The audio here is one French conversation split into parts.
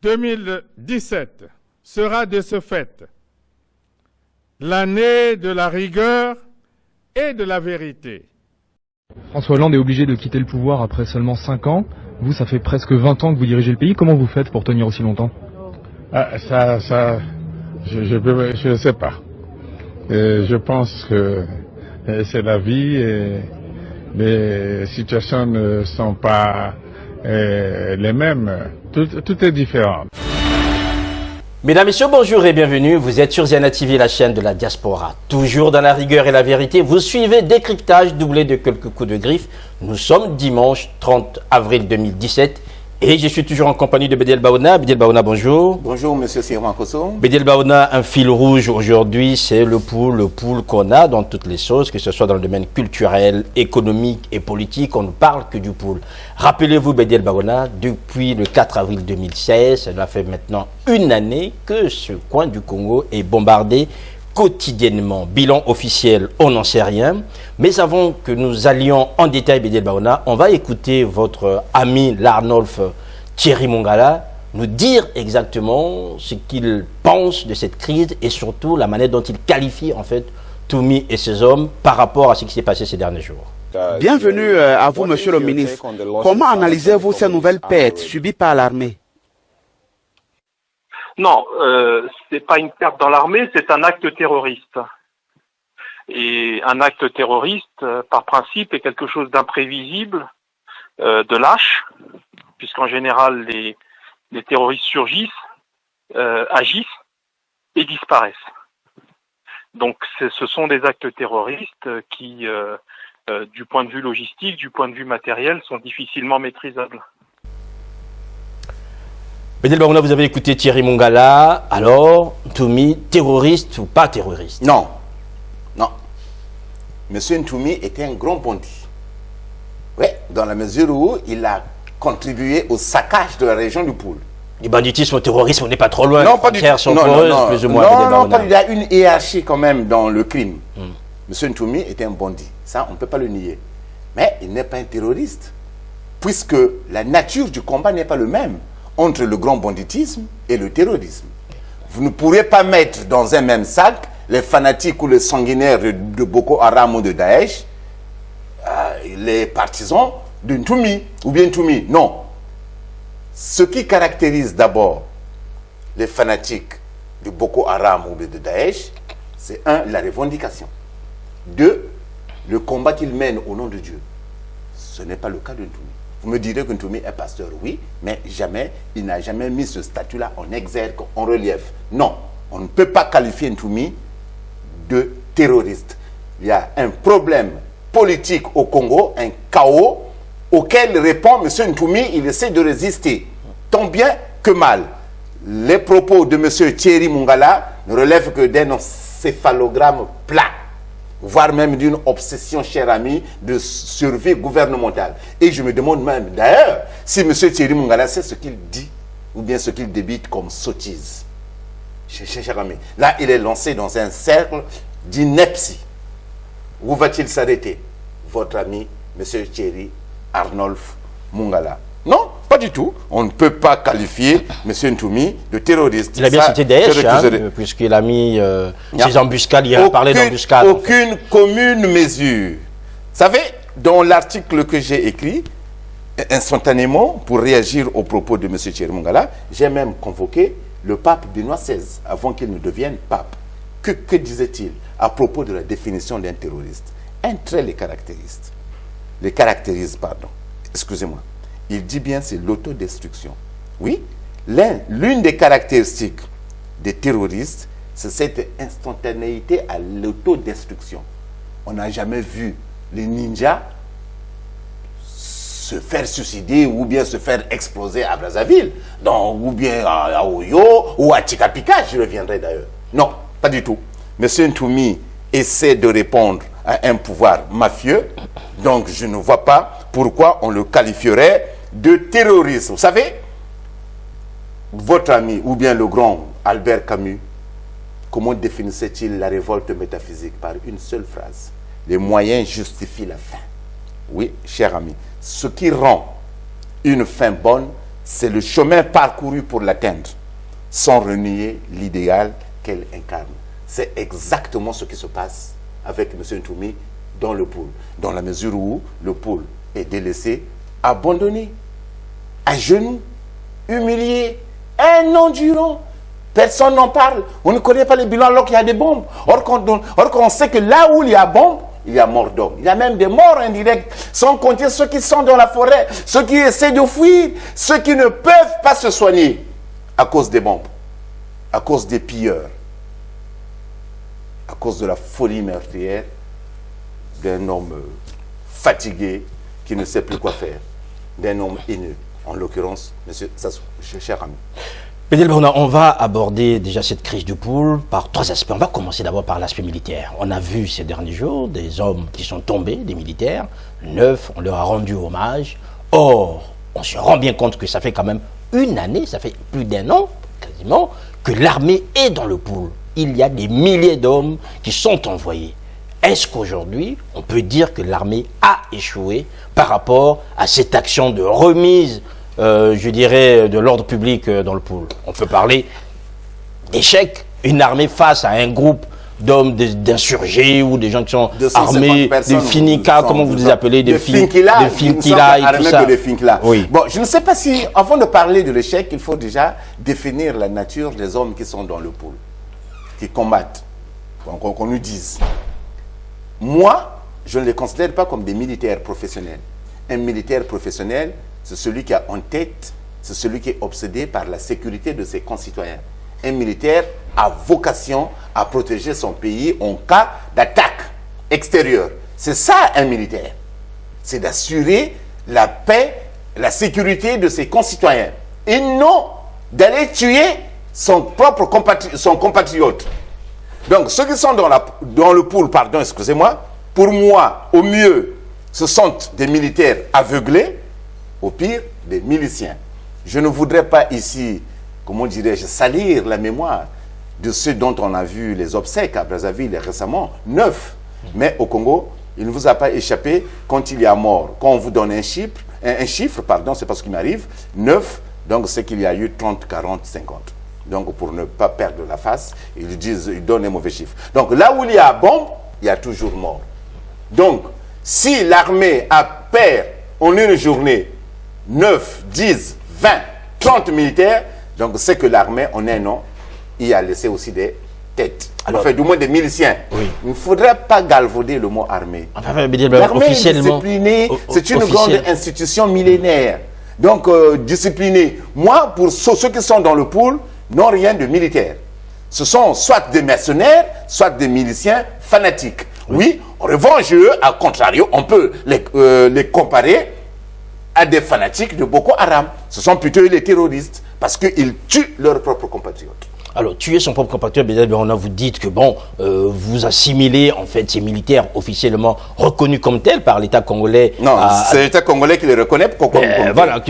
2017 sera de ce fait l'année de la rigueur et de la vérité. François Hollande est obligé de quitter le pouvoir après seulement 5 ans. Vous, ça fait presque 20 ans que vous dirigez le pays. Comment vous faites pour tenir aussi longtemps? Je ne sais pas. Je pense que c'est la vie et les situations ne sont pas les mêmes. Tout est différent. Mesdames, Messieurs, bonjour et bienvenue. Vous êtes sur Ziana TV, la chaîne de la diaspora. Toujours dans la rigueur et la vérité, vous suivez Décryptage doublé de quelques coups de griffe. Nous sommes dimanche 30 avril 2017 et je suis toujours en compagnie de Bédiel Baouna. Bédiel Baouna, bonjour. Bonjour, monsieur Sirwan Kosso. Bédiel Baouna, un fil rouge aujourd'hui, c'est le pool qu'on a dans toutes les choses, que ce soit dans le domaine culturel, économique et politique. On ne parle que du pool. Rappelez-vous, Bédiel Baouna, depuis le 4 avril 2016, cela fait maintenant une année que ce coin du Congo est bombardé quotidiennement. Bilan officiel, on n'en sait rien. Mais avant que nous allions en détail, Bédiel Baouna, on va écouter votre ami l'Arnolf Thierry Mongala nous dire exactement ce qu'il pense de cette crise et surtout la manière dont il qualifie en fait Toumi et ses hommes par rapport à ce qui s'est passé ces derniers jours. Bienvenue à vous, monsieur le ministre. Comment analysez-vous ces nouvelles pertes subies par l'armée? Non, c'est pas une perte dans l'armée, c'est un acte terroriste. Et un acte terroriste, par principe, est quelque chose d'imprévisible, de lâche, puisqu'en général les terroristes surgissent, agissent et disparaissent. Donc ce sont des actes terroristes qui, du point de vue logistique, du point de vue matériel, sont difficilement maîtrisables. Bédiel Baouna, vous avez écouté Thierry Mongala. Alors, Toumi, terroriste ou pas terroriste? Non. Non. Monsieur Ntoumi était un grand bandit. Oui, dans la mesure où il a contribué au saccage de la région du Poul. Du banditisme au terrorisme, on n'est pas trop loin. Non, pas du tout. Plus ou moins, non, il y a une hiérarchie quand même dans le crime. Monsieur Ntoumi était un bandit. Ça, on ne peut pas le nier. Mais il n'est pas un terroriste. Puisque la nature du combat n'est pas le même entre le grand banditisme et le terrorisme. Vous ne pourrez pas mettre dans un même sac les fanatiques ou les sanguinaires de Boko Haram ou de Daesh, les partisans de Ntoumi ou bien Ntoumi. Non. Ce qui caractérise d'abord les fanatiques de Boko Haram ou de Daesh, c'est un, la revendication. Deux, le combat qu'ils mènent au nom de Dieu. Ce n'est pas le cas de Ntoumi. Vous me direz que Ntoumi est pasteur, oui, mais jamais, il n'a jamais mis ce statut-là en exergue, en relief. Non, on ne peut pas qualifier Ntoumi de terroriste. Il y a un problème politique au Congo, un chaos, auquel répond M. Ntoumi, il essaie de résister, tant bien que mal. Les propos de M. Thierry Mongala ne relèvent que d'un encéphalogramme plat, voire même d'une obsession, cher ami, de survie gouvernementale. Et je me demande même, d'ailleurs, si M. Thierry Mongala sait ce qu'il dit, ou bien ce qu'il débite comme sottise. Cher ami, là, il est lancé dans un cercle d'ineptie. Où va-t-il s'arrêter, votre ami, M. Thierry Arnolf Mongala? Non, pas du tout. On ne peut pas qualifier M. Ntoumi de terroriste. Il a bien cité Daesh, puisqu'il a mis ses embuscades, il a parlé d'embuscades. Aucune commune mesure. Vous savez, dans l'article que j'ai écrit, instantanément, pour réagir aux propos de M. Thierry Mongala, j'ai même convoqué le pape Benoît XVI, avant qu'il ne devienne pape. Que disait-il à propos de la définition d'un terroriste? Un trait les caractérise, excusez-moi. Il dit bien c'est l'autodestruction. Oui, l'une des caractéristiques des terroristes, c'est cette instantanéité à l'autodestruction. On n'a jamais vu les ninjas se faire suicider ou bien se faire exploser à Brazzaville, ou bien à Oyo ou à Tchikapika, je reviendrai d'ailleurs. Non, pas du tout. Monsieur Ntoumi essaie de répondre à un pouvoir mafieux, donc je ne vois pas pourquoi on le qualifierait de terroriste. Vous savez, votre ami, ou bien le grand Albert Camus, comment définissait-il la révolte métaphysique? Par une seule phrase: les moyens justifient la fin. Oui, cher ami, ce qui rend une fin bonne, c'est le chemin parcouru pour l'atteindre, sans renier l'idéal qu'elle incarne. C'est exactement ce qui se passe avec M. Ntoumi dans le pôle, dans la mesure où le pôle est délaissé, abandonné, à genoux, humilié, un an durant. Personne n'en parle. On ne connaît pas les bilans alors qu'il y a des bombes. Or qu'on sait que là où il y a bombe, il y a mort d'homme. Il y a même des morts indirects, sans compter ceux qui sont dans la forêt, ceux qui essaient de fuir, ceux qui ne peuvent pas se soigner à cause des bombes, à cause des pilleurs, à cause de la folie meurtrière d'un homme fatigué qui ne sait plus quoi faire, d'un homme haineux, en l'occurrence, monsieur Sassou, cher ami. Bédel Bagouna, on va aborder déjà cette crise du pool par 3 aspects. On va commencer d'abord par l'aspect militaire. On a vu ces derniers jours des hommes qui sont tombés, des militaires, 9, on leur a rendu hommage. Or, on se rend bien compte que ça fait quand même une année, ça fait plus d'1 an, quasiment, que l'armée est dans le pool. Il y a des milliers d'hommes qui sont envoyés. Est-ce qu'aujourd'hui, on peut dire que l'armée a échoué par rapport à cette action de remise, je dirais, de l'ordre public dans le pool? On peut parler d'échec. Une armée face à un groupe d'hommes, d'insurgés ou des gens qui sont armés, des finicas, comment vous les appelez, des finkila et tout ça. Oui. Bon, je ne sais pas si, avant de parler de l'échec, il faut déjà définir la nature des hommes qui sont dans le pool, qui combattent, qu'on nous dise. Moi, je ne les considère pas comme des militaires professionnels. Un militaire professionnel, c'est celui qui a en tête, c'est celui qui est obsédé par la sécurité de ses concitoyens. Un militaire a vocation à protéger son pays en cas d'attaque extérieure. C'est ça un militaire. C'est d'assurer la paix, la sécurité de ses concitoyens. Et non d'aller tuer son propre compatriote. Donc ceux qui sont dans le pool, pardon, excusez-moi, pour moi, au mieux, ce sont des militaires aveuglés, au pire, des miliciens. Je ne voudrais pas ici, comment dirais-je, salir la mémoire de ceux dont on a vu les obsèques à Brazzaville récemment, 9. Mais au Congo, il ne vous a pas échappé quand il y a mort. Quand on vous donne un chiffre, c'est pas ce qui m'arrive, 9, donc c'est qu'il y a eu 30, 40, 50. Donc pour ne pas perdre la face, ils donnent un mauvais chiffre. Donc là où il y a bombe, il y a toujours mort. Donc, si l'armée perd en une journée 9, 10, 20, 30 militaires, donc c'est que l'armée, en un an, il a laissé aussi des têtes. Alors, enfin, du moins des miliciens. Oui. Il ne faudrait pas galvauder le mot armée. L'armée est disciplinée, c'est une grande institution millénaire. Donc, disciplinée. Moi, pour ceux qui sont dans le pool, n'ont rien de militaire. Ce sont soit des mercenaires, soit des miliciens fanatiques. Oui, en revanche, eux, à contrario, on peut les comparer à des fanatiques de Boko Haram. Ce sont plutôt les terroristes, parce qu'ils tuent leurs propres compatriotes. Alors, tuer son propre compatriote, on a vous dites que bon, vous assimilez en fait ces militaires officiellement reconnus comme tels par l'État congolais. Non, c'est l'État congolais qui les reconnaît comme voilà,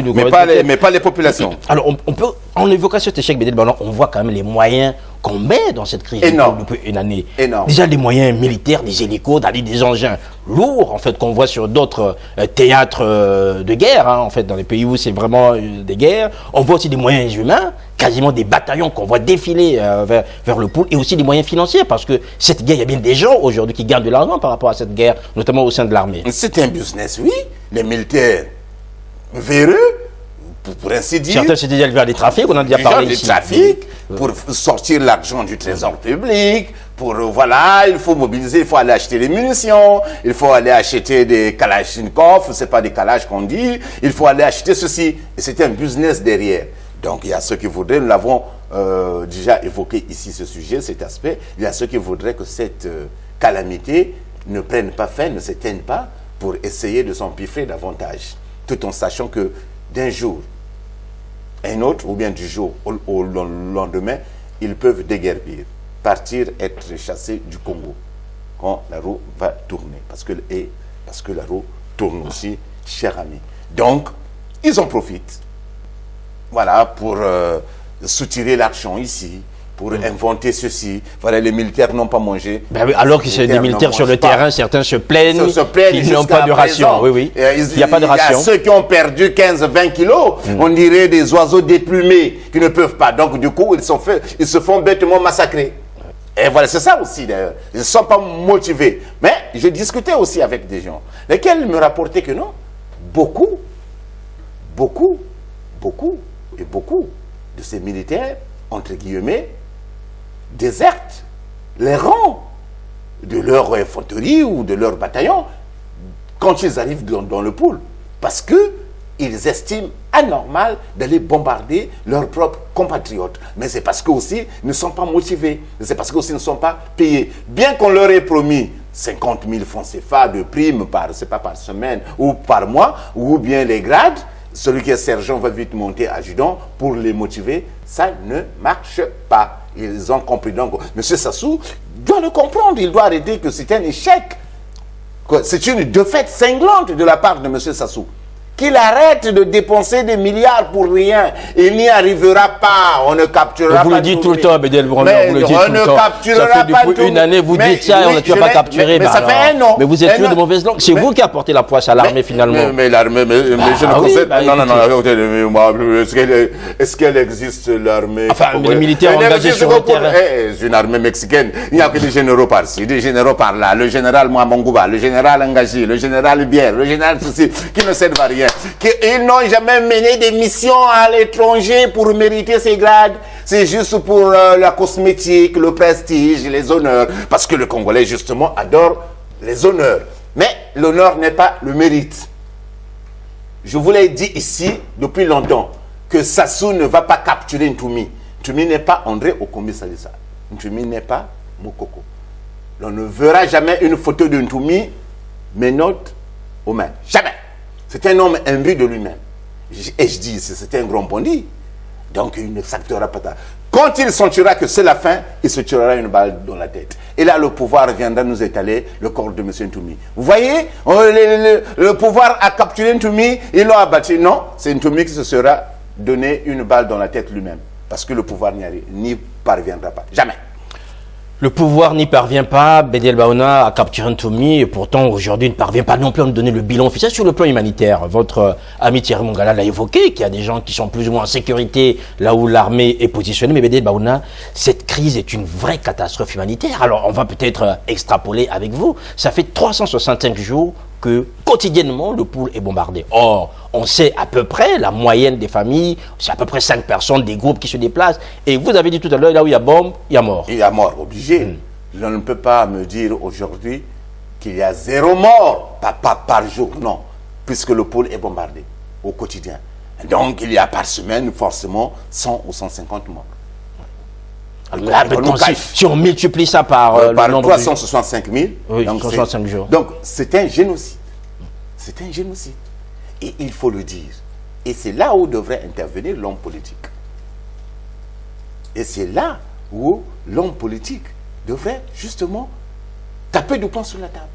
mais pas les populations. Alors, on peut, en évoquant cet échec, on voit quand même les moyens qu'on met dans cette crise depuis une année. Énorme. Déjà des moyens militaires, des hélicos, des engins lourds, en fait, qu'on voit sur d'autres théâtres de guerre, hein, en fait, dans les pays où c'est vraiment des guerres. On voit aussi des moyens humains, quasiment des bataillons qu'on voit défiler vers le pool, et aussi des moyens financiers, parce que cette guerre, il y a bien des gens aujourd'hui qui gagnent de l'argent par rapport à cette guerre, notamment au sein de l'armée. C'est un business, oui. Les militaires véreux, pour ainsi dire. Certains, c'est déjà vers des trafics, on en a déjà parlé ici. Des trafics, pour sortir l'argent du trésor public, pour, voilà, il faut mobiliser, il faut aller acheter des munitions, il faut aller acheter des kalachnikov, c'est pas des kalash qu'on dit, il faut aller acheter ceci. Et c'est un business derrière. Donc, il y a ceux qui voudraient, nous l'avons déjà évoqué ici, ce sujet, cet aspect, il y a ceux qui voudraient que cette calamité ne prenne pas fin, ne s'éteigne pas, pour essayer de s'empiffrer davantage. Tout en sachant que d'un jour, un autre, ou bien du jour au lendemain, ils peuvent déguerpir, partir, être chassés du Congo, quand la roue va tourner. Parce que la roue tourne aussi, cher ami. Donc, ils en profitent. Voilà, pour soutirer l'argent ici, pour inventer ceci. Voilà, les militaires n'ont pas mangé. Ben oui, alors que c'est des militaires sur le terrain, certains se plaignent qu'ils n'ont pas de ration. Oui, oui. Il n'y a pas de ration. Il y a ceux qui ont perdu 15-20 kilos, on dirait des oiseaux déplumés qui ne peuvent pas. Donc du coup, ils se font bêtement massacrer. Et voilà, c'est ça aussi d'ailleurs. Ils ne sont pas motivés. Mais j'ai discuté aussi avec des gens, lesquels me rapportaient que non, beaucoup de ces militaires, entre guillemets, désertent les rangs de leur infanterie ou de leur bataillon quand ils arrivent dans le pool. Parce qu'ils estiment anormal d'aller bombarder leurs propres compatriotes. Mais c'est parce qu'aussi, ils ne sont pas motivés. C'est parce qu'aussi, ils ne sont pas payés. Bien qu'on leur ait promis 50 000 francs CFA de primes par semaine ou par mois, ou bien les grades, celui qui est sergent va vite monter adjudant pour les motiver. Ça ne marche pas. Ils ont compris. Donc, M. Sassou doit le comprendre. Il doit arrêter que c'est un échec. C'est une défaite cinglante de la part de M. Sassou. Qu'il arrête de dépenser des milliards pour rien. Il n'y arrivera pas. On ne capturera pas. Vous le dites tout le temps, Bédel Brunner. Vous le dites tout le temps. Ça fait depuis une année, vous dites ça, on ne t'a pas capturé. Mais ça fait un an. Mais vous êtes plus de mauvaise langue. C'est vous qui apportez la poisse à l'armée finalement. Mais l'armée, je ne concède. Non. Est-ce qu'elle existe, l'armée? Enfin, les militaires engagés sur le terrain. C'est une armée mexicaine. Il n'y a que des généraux par-ci, des généraux par-là. Le général Mouamangouba, le général Engagé, le général Bière, le général ceci, qui ne servent à rien. Qu'ils n'ont jamais mené des missions à l'étranger pour mériter ces grades. C'est juste pour la cosmétique, le prestige, les honneurs. Parce que le Congolais, justement, adore les honneurs. Mais l'honneur n'est pas le mérite. Je vous l'ai dit ici depuis longtemps que Sassou ne va pas capturer Ntoumi. Ntoumi n'est pas André Okombi Salissa. Ntoumi n'est pas Mokoko. On ne verra jamais une photo de Ntoumi, mais note aux mains. Jamais. C'est un homme imbu de lui-même. Et je dis, c'est un grand bandit. Donc il ne s'actera pas. Quand il sentira que c'est la fin, il se tirera une balle dans la tête. Et là, le pouvoir viendra nous étaler le corps de M. Ntoumi. Vous voyez, le pouvoir a capturé Ntoumi, ils l'ont abattu. Non, c'est Ntoumi qui se sera donné une balle dans la tête lui-même. Parce que le pouvoir n'y parviendra pas. Jamais. Le pouvoir n'y parvient pas, Bédel Baona a capturé Ntoumi et pourtant aujourd'hui ne parvient pas non plus à nous donner le bilan officiel sur le plan humanitaire. Votre ami Thierry Mongala l'a évoqué, qu'il y a des gens qui sont plus ou moins en sécurité là où l'armée est positionnée, mais Bédel Baona, cette crise est une vraie catastrophe humanitaire. Alors on va peut-être extrapoler avec vous, ça fait 365 jours que quotidiennement le pool est bombardé. Or, on sait à peu près la moyenne des familles, c'est à peu près 5 personnes, des groupes qui se déplacent. Et vous avez dit tout à l'heure, là où il y a bombe, il y a mort. Il y a mort, obligé. Je ne peux pas me dire aujourd'hui qu'il y a 0 mort par jour, non, puisque le pôle est bombardé au quotidien. Donc il y a par semaine forcément 100 ou 150 morts. Là, si on multiplie ça par le nombre 365 000, oui, donc 65 jours. Donc c'est un génocide. C'est un génocide. Et il faut le dire. Et c'est là où devrait intervenir l'homme politique. Et c'est là où l'homme politique devrait justement taper du poing sur la table.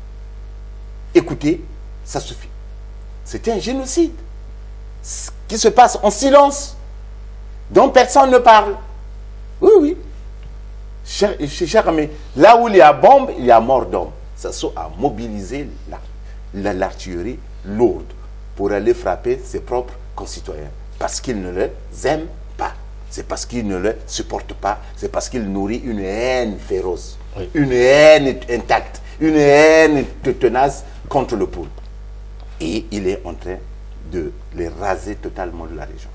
Écoutez, ça suffit. C'est un génocide qui se passe en silence, dont personne ne parle. Oui, oui. Cher ami, là où il y a bombe, il y a mort d'homme. Sassou a mobilisé l'artillerie lourde pour aller frapper ses propres concitoyens. Parce qu'il ne les aime pas. C'est parce qu'il ne les supporte pas. C'est parce qu'il nourrit une haine féroce. Oui. Une haine intacte. Une haine tenace contre le peuple. Et il est en train de les raser totalement de la région.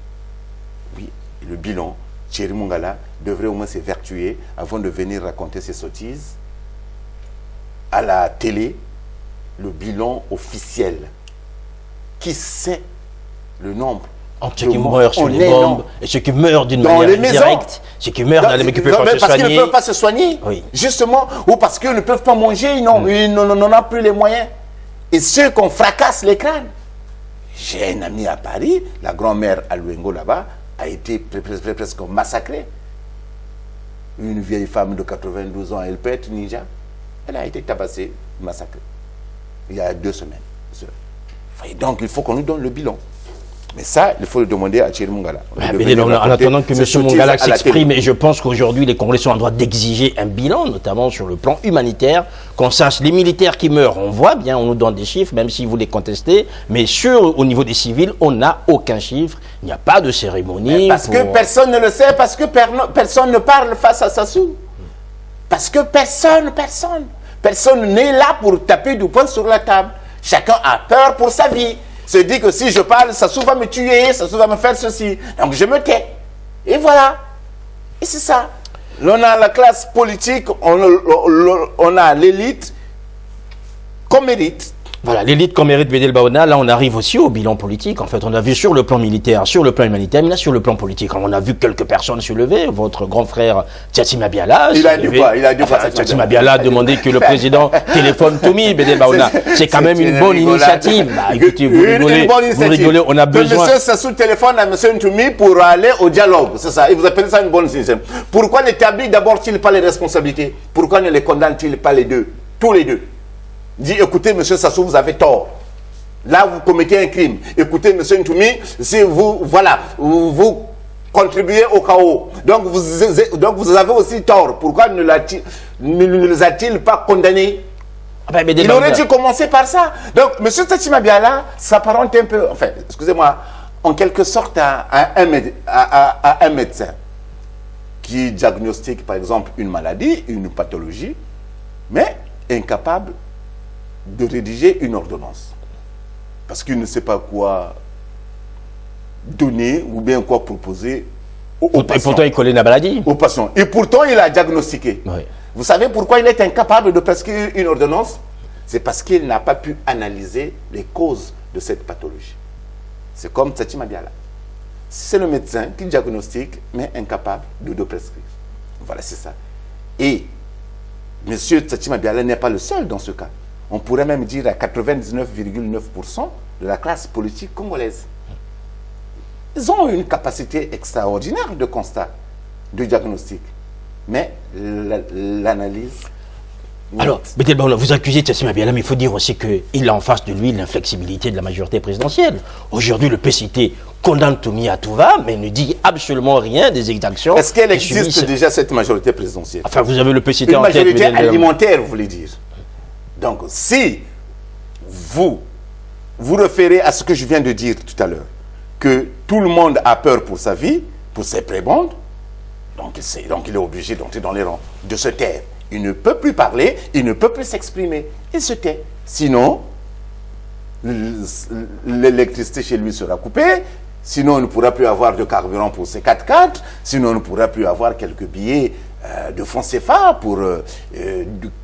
Oui, le bilan, Thierry Mongala devrait au moins s'évertuer avant de venir raconter ses sottises à la télé, le bilan officiel. Qui sait le nombre entre ceux qui meurent sur les bombes et ceux qui meurent d'une manière indirecte, ceux qui meurent dans les qui peuvent pas se soigner. Parce qu'ils ne peuvent pas se soigner, oui. Justement, ou parce qu'ils ne peuvent pas manger, ils n'en ont plus les moyens. Et ceux qu'on fracasse les crânes. J'ai un ami à Paris, la grand-mère à Luengo là-bas, a été presque massacrée. Une vieille femme de 92 ans, elle pète, ninja. Elle a été tabassée, massacrée. Il y a 2 semaines. Et donc il faut qu'on nous donne le bilan. Mais ça, il faut le demander à Thierry Mongala. En attendant que M. Mongala s'exprime, et je pense qu'aujourd'hui, les Congolais sont en droit d'exiger un bilan, notamment sur le plan humanitaire, qu'on sache les militaires qui meurent, on voit bien, on nous donne des chiffres, même si vous les contestez, mais au niveau des civils, on n'a aucun chiffre, il n'y a pas de cérémonie. Parce que personne ne le sait, parce que personne ne parle face à Sassou. Parce que personne n'est là pour taper du poing sur la table. Chacun a peur pour sa vie. Se dit que si je parle, Sassou va me tuer, Sassou va me faire ceci. Donc je me tais. Et voilà. Et c'est ça. On a la classe politique, on a l'élite qu'on mérite. Voilà, l'élite qu'on mérite, Bédel Baona. Là, on arrive aussi au bilan politique. En fait, on a vu sur le plan militaire, sur le plan humanitaire, mais là, sur le plan politique, on a vu quelques personnes se lever. Votre grand frère, Tiatima Biala. Il a dit quoi? Tiatima Biala a demandé que le président téléphone Toumi, Bédel Baona. C'est quand même une bonne initiative. Bah, écoutez, vous rigolez, on a besoin. Que M. Sassou téléphone à M. Toumi pour aller au dialogue. C'est ça. Et vous appelez ça une bonne initiative. Pourquoi n'établit d'abord-il pas les responsabilités? Pourquoi ne les condamne-t-il pas les deux? Tous les deux. Dit, écoutez, M. Sassou, vous avez tort. Là, vous commettez un crime. Écoutez, M. Ntoumi, si vous contribuez au chaos. Donc, vous avez aussi tort. Pourquoi ne les a-t-il pas condamnés? Il aurait dû commencer par ça. Donc, M. Tiatima Biala s'apparente un peu, enfin, excusez-moi, en quelque sorte à un médecin qui diagnostique, par exemple, une maladie, une pathologie, mais incapable de rédiger une ordonnance. Parce qu'il ne sait pas quoi donner ou bien quoi proposer aux patients. Et pourtant, il connaît la maladie. Aux patients. Et pourtant, il a diagnostiqué. Oui. Vous savez pourquoi il est incapable de prescrire une ordonnance? C'est parce qu'il n'a pas pu analyser les causes de cette pathologie. C'est comme Tiatima Biala. C'est le médecin qui diagnostique, mais incapable de prescrire. Voilà, c'est ça. Et M. Tiatima Biala n'est pas le seul dans ce cas. On pourrait même dire à 99,9% de la classe politique congolaise. Ils ont une capacité extraordinaire de constat, de diagnostic. Mais l'analyse... Alors, Bédel Baona, vous accusez Tiatima Biala, mais il faut dire aussi qu'il a en face de lui l'inflexibilité de la majorité présidentielle. Aujourd'hui, le PCT condamne Toumi à tout va, mais ne dit absolument rien des exactions. Est-ce qu'elle existe déjà, cette majorité présidentielle? Enfin, vous avez le PCT en tête. Une majorité alimentaire, vous voulez dire. Donc, si vous référez à ce que je viens de dire tout à l'heure, que tout le monde a peur pour sa vie, pour ses prébendes, donc il est obligé d'entrer dans les rangs, de se taire. Il ne peut plus parler, il ne peut plus s'exprimer. Il se tait. Sinon, l'électricité chez lui sera coupée, sinon on ne pourra plus avoir de carburant pour ses 4x4, sinon on ne pourra plus avoir quelques billets de fonds CFA pour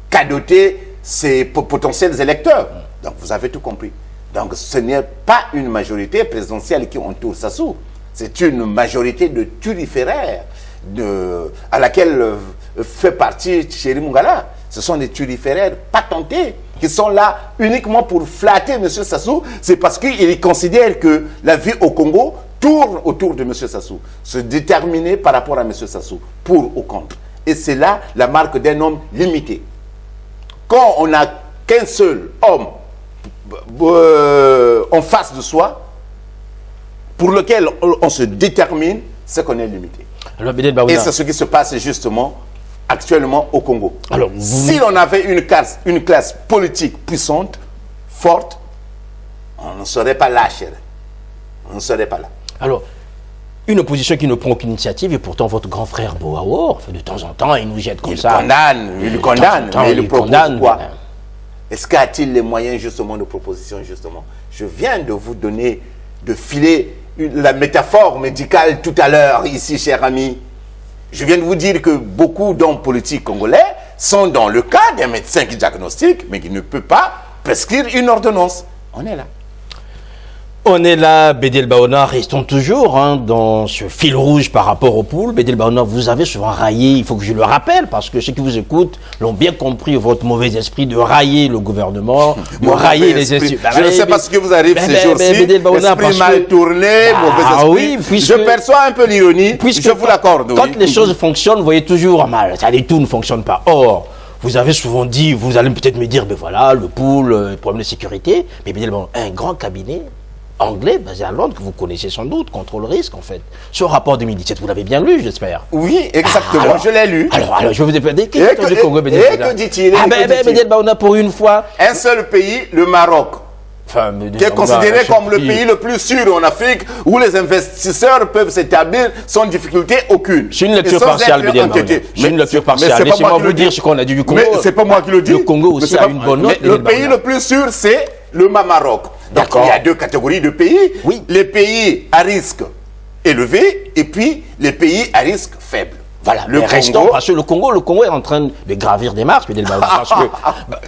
cadoter ses potentiels électeurs. Donc vous avez tout compris. Donc ce n'est pas une majorité présidentielle qui entoure Sassou. C'est une majorité de turiféraires à laquelle fait partie Thierry Mongala. Ce sont des turiféraires patentés qui sont là uniquement pour flatter M. Sassou. C'est parce qu'ils considèrent que la vie au Congo tourne autour de M. Sassou. Se déterminer par rapport à M. Sassou, pour ou contre. Et c'est là la marque d'un homme limité. Quand on n'a qu'un seul homme en face de soi, pour lequel on se détermine, c'est qu'on est limité. Alors, et c'est ce qui se passe justement actuellement au Congo. Alors, si l'on avait une classe politique puissante, forte, on ne serait pas là, cher. On ne serait pas là. Alors, une opposition qui ne prend aucune initiative, et pourtant votre grand frère Boawor, de temps en temps, il nous jette comme ça. Il le condamne, mais il propose quoi? Est-ce qu'il a-t-il les moyens justement de proposition justement? Je viens de vous donner, de filer la métaphore médicale tout à l'heure ici, cher ami. Je viens de vous dire que beaucoup d'hommes politiques congolais sont dans le cas d'un médecin qui diagnostique, mais qui ne peut pas prescrire une ordonnance. On est là. On est là, Bédel Baona, restons toujours dans ce fil rouge par rapport au poules. Bédel Baona, vous avez souvent raillé, il faut que je le rappelle, parce que ceux qui vous écoutent l'ont bien compris, votre mauvais esprit de railler le gouvernement, de railler les institutions. Je ne sais pas ce que vous arrive ces jours-ci, esprit mal tourné, mauvais esprit. Je perçois un peu l'ironie, je vous l'accorde. Quand les choses fonctionnent, vous voyez toujours mal, tout ne fonctionne pas. Or, vous avez souvent dit, vous allez peut-être me dire, ben voilà, le pool, problème de sécurité, mais Bédel Baona, un grand cabinet anglais basé à Londres, que vous connaissez sans doute, Contrôle Risque en fait. Ce rapport 2017, vous l'avez bien lu, j'espère. Oui, exactement, je l'ai lu. Alors, je vais vous demander, Et que dit-il? Bédel Baouna, pour une fois. Un seul pays, le Maroc, qui est considéré comme le pays le plus sûr en Afrique, où les investisseurs peuvent s'établir sans difficulté aucune. C'est une lecture partielle, Bédel Baouna. C'est une lecture partielle. Laissez-moi vous dire ce qu'on a dit du Congo. Mais c'est pas moi qui le dis. Le Congo aussi a une bonne note. Le pays le plus sûr, c'est le Maroc. Donc il y a deux catégories de pays. Oui. Les pays à risque élevé et puis les pays à risque faible. Voilà, le Congo, parce que le Congo est en train de gravir des marches,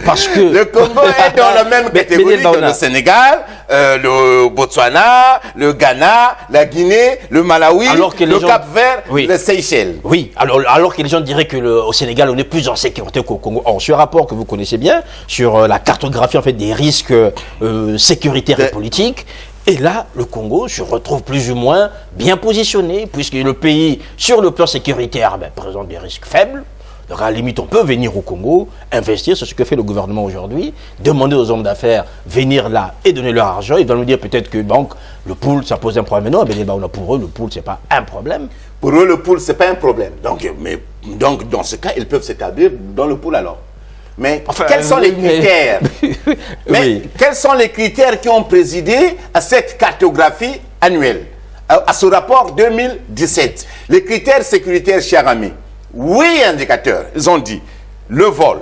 parce que le Congo est dans la même catégorie que le Sénégal, le Botswana, le Ghana, la Guinée, le Malawi, le Cap-Vert, les Seychelles. Oui, alors que les gens diraient que au Sénégal, on est plus en sécurité qu'au Congo. Or, ce rapport que vous connaissez bien, sur la cartographie en fait des risques sécuritaires et politiques, et là, le Congo se retrouve plus ou moins bien positionné, puisque le pays, sur le plan sécuritaire, présente des risques faibles. Donc, à la limite, on peut venir au Congo, investir, c'est ce que fait le gouvernement aujourd'hui, demander aux hommes d'affaires venir là et donner leur argent. Ils vont nous dire peut-être que le pool, ça pose un problème. Mais non, pour eux, le pool, c'est pas un problème. Pour eux, le pool, c'est pas un problème. Donc, dans ce cas, ils peuvent s'établir dans le pool alors. Mais quels sont les critères quels sont les critères qui ont présidé à cette cartographie annuelle, à ce rapport 2017? Les critères sécuritaires, chers amis, 8 indicateurs. Ils ont dit le vol,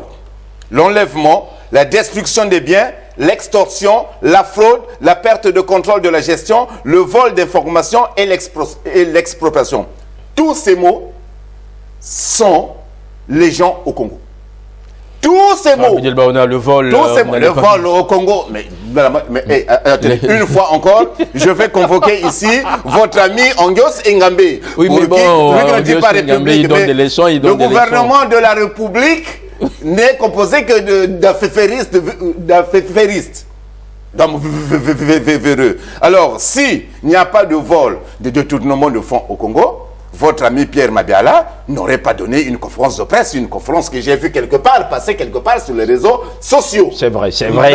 l'enlèvement, la destruction des biens, l'extorsion, la fraude, la perte de contrôle de la gestion, le vol d'informations et l'expropriation. Tous ces mots sont les gens au Congo. Tous ces mots, le vol au Congo, attendez, une fois encore, je vais convoquer ici votre ami Angios Ngambe. Oui, mais bon, lui ne dit pas République, il donne des leçons, le gouvernement de la République n'est composé que d'affairistes. Alors, s'il n'y a pas de vol, de détournement de fonds au Congo, votre ami Pierre Madiala n'aurait pas donné une conférence de presse, une conférence que j'ai vue passer quelque part sur les réseaux sociaux. C'est vrai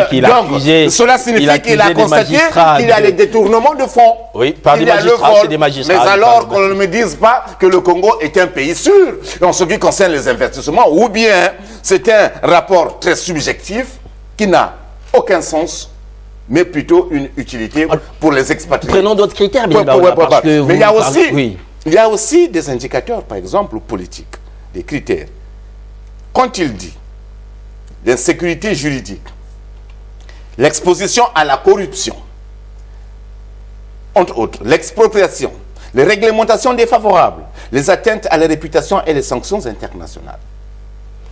qu'il a accusé. Cela signifie qu'il a constaté qu'il y a les détournements de fonds. Oui, par des magistrats, c'est des magistrats. Mais alors qu'on ne me dise pas que le Congo est un pays sûr en ce qui concerne les investissements, ou bien c'est un rapport très subjectif qui n'a aucun sens, mais plutôt une utilité pour les expatriés. Prenons d'autres critères, mais il y a aussi... Il y a aussi des indicateurs, par exemple, politiques, des critères. Quand il dit l'insécurité juridique, l'exposition à la corruption, entre autres, l'expropriation, les réglementations défavorables, les atteintes à la réputation et les sanctions internationales.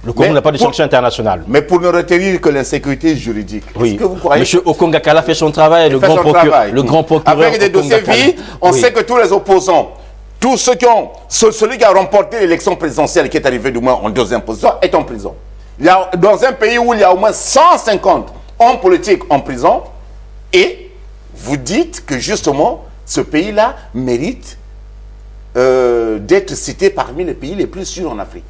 Le Congo n'a pas de sanctions internationales. Mais pour ne retenir que l'insécurité juridique, est-ce que vous croyez... Monsieur Okongakala fait son travail, le grand procureur. Avec des dossiers vides, on sait que tous les opposants, tous ceux celui qui a remporté l'élection présidentielle, qui est arrivé du moins en deuxième position, est en prison. Dans un pays où il y a au moins 150 hommes politiques en prison, et vous dites que justement, ce pays-là mérite d'être cité parmi les pays les plus sûrs en Afrique.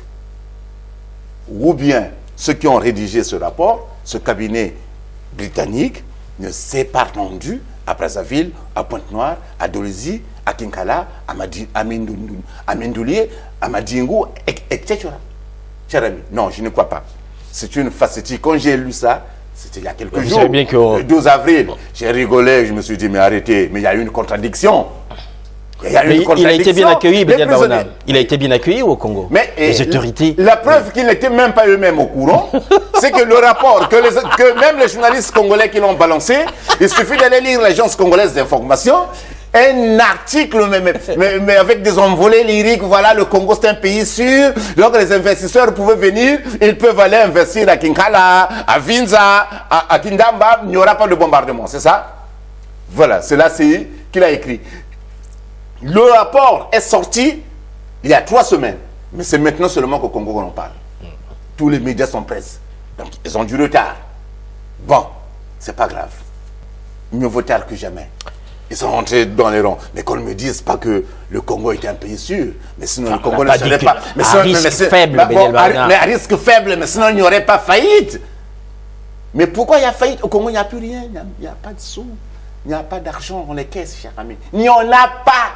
Ou bien, ceux qui ont rédigé ce rapport, ce cabinet britannique, ne s'est pas rendu à Brazzaville, à Pointe-Noire, à Dolisie, à Kinkala, à Mindoulier, à Madingu, etc. Cher ami, non, je ne crois pas. C'est une facétie. Quand j'ai lu ça, c'était il y a quelques jours, bien que... le 12 avril, j'ai rigolé, je me suis dit, mais arrêtez, mais il y a eu une contradiction. Il a été bien accueilli, il a été bien accueilli au Congo. Mais les autorités. La preuve qu'ils n'étaient même pas eux-mêmes au courant, c'est que le rapport, que même les journalistes congolais qui l'ont balancé, il suffit d'aller lire l'agence congolaise d'information, un article, mais avec des envolées lyriques, voilà, le Congo c'est un pays sûr, donc les investisseurs pouvaient venir, ils peuvent aller investir à Kinkala, à Vinza, à Kindamba, il n'y aura pas de bombardement, c'est ça? Voilà, c'est là qu'il a écrit. Le rapport est sorti il y a 3 semaines. Mais c'est maintenant seulement qu'au Congo qu'on en parle. Tous les médias sont presse. Donc, ils ont du retard. Bon, c'est pas grave. Mieux vaut tard que jamais. Ils sont rentrés dans les rangs. Mais qu'on ne me dise pas que le Congo est un pays sûr. Mais sinon, le Congo ne serait pas... Mais à risque faible, mais à risque faible, mais sinon, il n'y aurait pas faillite. Mais pourquoi il y a faillite? Au Congo, il n'y a plus rien. Il n'y a pas de sous. Il n'y a pas d'argent dans les caisses, cher ami. Il n'y en a pas.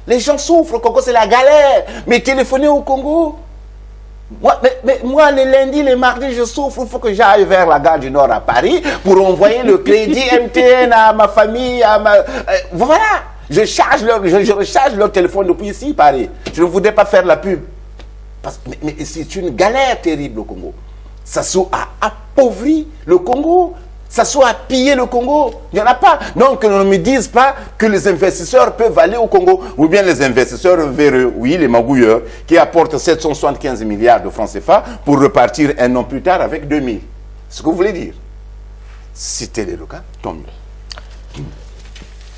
Les gens souffrent au Congo, c'est la galère. Mais téléphonez au Congo. Moi, les lundis, les mardis, je souffre. Il faut que j'aille vers la gare du Nord à Paris pour envoyer le crédit MTN à ma famille. Voilà. Je recharge leur téléphone depuis ici, Paris. Je ne voudrais pas faire la pub. Mais c'est une galère terrible au Congo. Ça a appauvri le Congo. Ça soit à piller le Congo. Il n'y en a pas. Donc, ne me disent pas que les investisseurs peuvent aller au Congo. Ou bien les investisseurs véreux, oui, les magouilleurs, qui apportent 775 milliards de francs CFA pour repartir un an plus tard avec 2000. C'est ce que vous voulez dire. Si tel est le cas, tant mieux.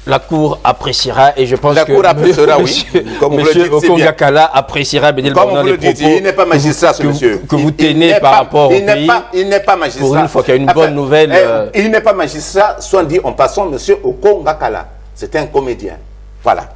La Cour appréciera et je pense la que Cour appréciera, oui. Comme monsieur Okongakala appréciera Bédel Baouna les propos il n'est pas magistrat, ce monsieur. Que vous tenez par rapport au pays. Il n'est pas magistrat. Pour une fois qu'il y a une bonne nouvelle. Il n'est pas magistrat, soit dit en passant, monsieur Okongakala. C'est un comédien. Voilà.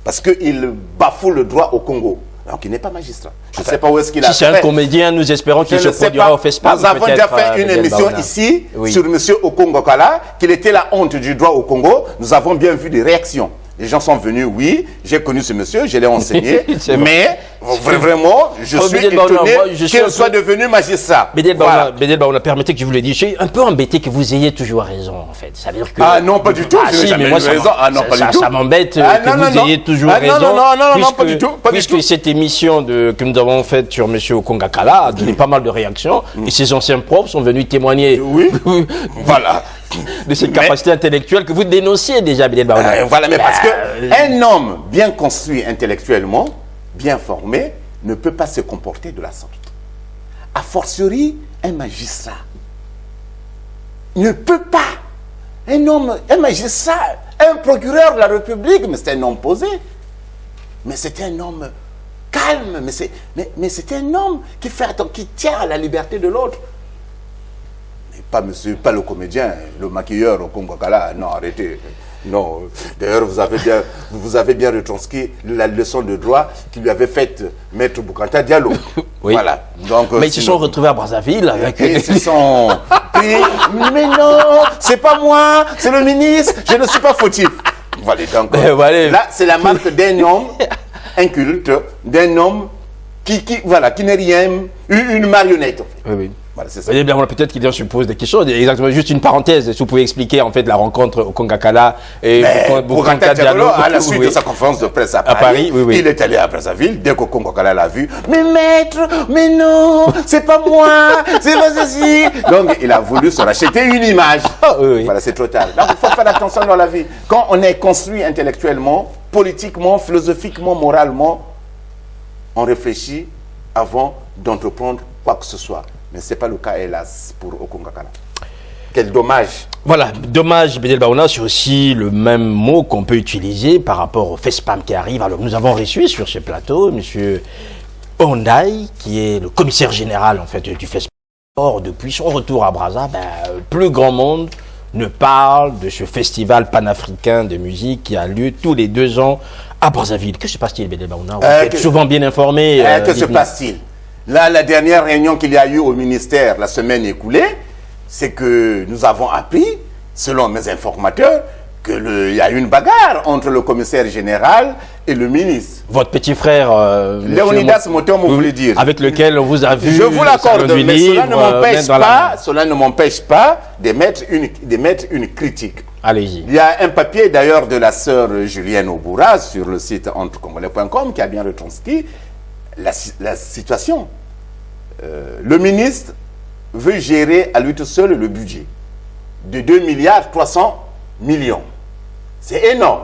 Parce qu'il bafoue le droit au Congo. Donc il n'est pas magistrat. Je ne sais pas où est-ce qu'il a fait. Si c'est un comédien, nous espérons qu'il se produira au FESPAM. Nous avons déjà fait une émission ici sur M. Okongakala, qu'il était la honte du droit au Congo. Nous avons bien vu des réactions. Les gens sont venus, oui, j'ai connu ce monsieur, je l'ai enseigné, mais vraiment, je suis étonné qu'il soit devenu magistrat. Bédel Baouna, permettez que je vous le dise, je suis un peu embêté que vous ayez toujours raison, en fait. Ça veut dire que... Ah non, pas du tout, je n'ai jamais eu raison. Ah non, pas du tout. Ça m'embête que vous ayez toujours raison. Non, pas du tout. Puisque cette émission que nous avons faite sur M. Okongakala a donné pas mal de réactions, et ses anciens profs sont venus témoigner. Oui, voilà. De cette capacité intellectuelle que vous dénonciez déjà, Bédel Baouna. Voilà, mais parce qu'un homme bien construit intellectuellement, bien formé, ne peut pas se comporter de la sorte. A fortiori, un magistrat ne peut pas. Un magistrat, un procureur de la République, mais c'est un homme posé. Mais c'est un homme calme, mais c'est un homme qui tient à la liberté de l'autre. Pas le comédien, le maquilleur au Okongakala. Non, arrêtez. Non. D'ailleurs, vous avez bien retranscrit la leçon de droit qui lui avait faite Maître Boukanta Diallo. Oui. Voilà. Donc, mais ils se sont retrouvés à Brazzaville avec... Ils se sont... mais non, c'est pas moi, c'est le ministre, je ne suis pas fautif. Voilà, donc, là, c'est la marque d'un homme inculte, d'un homme qui n'est rien, une marionnette. Oui. Voilà, c'est ça. Peut-être qu'il en suppose des questions. Exactement, juste une parenthèse. Si vous pouvez expliquer en fait la rencontre au Okongakala et Boukanta Diallo, à la suite de sa conférence de presse à Paris, il est allé à Brazzaville. Dès qu'Okongakala l'a vu, mais maître, mais non, c'est pas moi, c'est pas ceci. Donc il a voulu se racheter une image. Voilà, c'est trop tard. Donc il faut faire attention dans la vie. Quand on est construit intellectuellement, politiquement, philosophiquement, moralement, on réfléchit avant d'entreprendre quoi que ce soit. Mais ce n'est pas le cas, hélas, pour Okongakala. Quel dommage. Voilà, dommage, Bédel Baouna, c'est aussi le même mot qu'on peut utiliser par rapport au FESPAM qui arrive. Alors, nous avons reçu sur ce plateau M. Ondai, qui est le commissaire général, en fait, du FESPAM. Or, depuis son retour à Brazza, plus grand monde ne parle de ce festival panafricain de musique qui a lieu tous les 2 ans à Brazzaville. Que se passe-t-il, Bédel Baouna? Vous êtes souvent bien informé. Que se passe-t-il? Là, la dernière réunion qu'il y a eu au ministère la semaine écoulée, c'est que nous avons appris, selon mes informateurs, qu'il y a eu une bagarre entre le commissaire général et le ministre. Votre petit frère... Léonidas Motom, vous voulez dire. Avec lequel on vous a vu... Je vous l'accorde, mais cela ne m'empêche pas d'émettre une critique. Allez-y. Il y a un papier d'ailleurs de la sœur Julienne Oboura sur le site entrecongolais.com qui a bien retranscrit la situation. Le ministre veut gérer à lui tout seul le budget de 2,3 milliards. C'est énorme,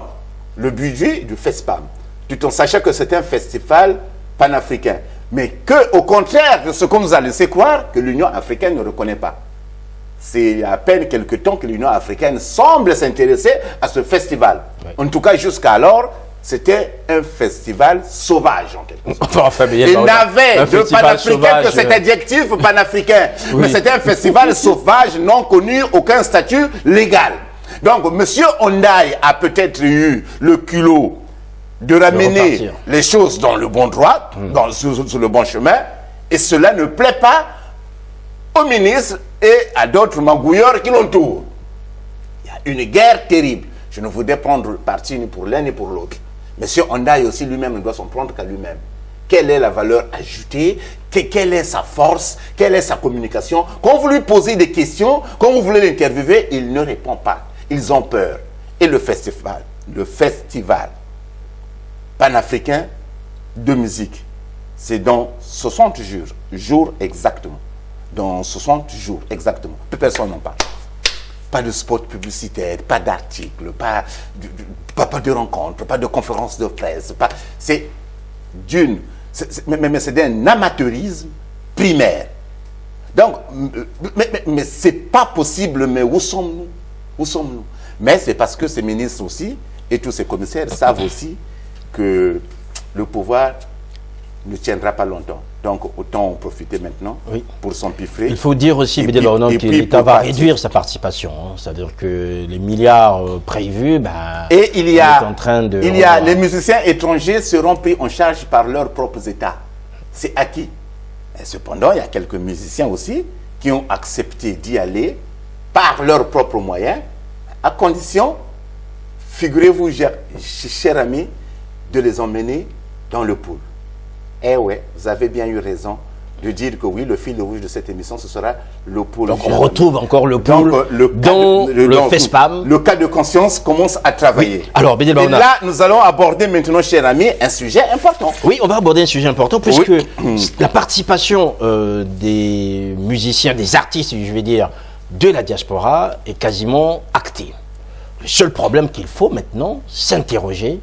le budget du FESPAM, tout en sachant que c'est un festival panafricain. Mais qu'au contraire de ce qu'on nous a laissé croire, que l'Union africaine ne reconnaît pas. C'est à peine quelque temps que l'Union africaine semble s'intéresser à ce festival. Oui. En tout cas, jusqu'alors, c'était un festival sauvage, en quelque sorte. Il n'avait de panafricain que cet adjectif panafricain. Oui. Mais c'était un festival sauvage, non connu, aucun statut légal. Donc, M. Ondai a peut-être eu le culot de ramener les choses dans le bon droit, sur le bon chemin, et cela ne plaît pas au ministre et à d'autres magouilleurs qui l'entourent. Il y a Une guerre terrible. Je ne voudrais prendre parti ni pour l'un ni pour l'autre. Monsieur Hondaï aussi lui-même ne doit s'en prendre qu'à lui-même. Quelle est la valeur ajoutée? Quelle est sa force? Quelle est sa communication? Quand vous lui posez des questions, quand vous voulez l'interviewer, il ne répond pas. Ils ont peur. Et le festival panafricain de musique, c'est dans 60 jours exactement. Dans 60 jours exactement. Plus personne n'en parle. Pas de spot publicitaire, pas d'article, pas de rencontre, pas de conférence de presse. C'est d'un amateurisme primaire. Donc, mais c'est pas possible, mais où sommes-nous? Où sommes-nous? Mais c'est parce que ces ministres aussi, et tous ces commissaires savent aussi que le pouvoir ne tiendra pas longtemps. Donc, autant en profiter maintenant pour s'empiffrer. Il faut dire aussi, Bédel Baronan, que l'État va réduire sa participation. Hein. C'est-à-dire que les milliards prévus, et il y a, en train de les musiciens étrangers seront pris en charge par leurs propres États. C'est acquis. Et cependant, il y a quelques musiciens aussi qui ont accepté d'y aller par leurs propres moyens, à condition, figurez-vous, chers amis, de les emmener dans le pool. Eh ouais, vous avez bien eu raison de dire que oui, le fil rouge de cette émission, ce sera le pool. Donc on retrouve encore le pool dans le FESPAM. Le cas de conscience commence à travailler. Oui. Alors, Bédel Baronan. Et là, nous allons aborder maintenant, chers amis, un sujet important. Oui, on va aborder un sujet important puisque la participation des musiciens, des artistes, je vais dire, de la diaspora est quasiment actée. Le seul problème qu'il faut maintenant s'interroger,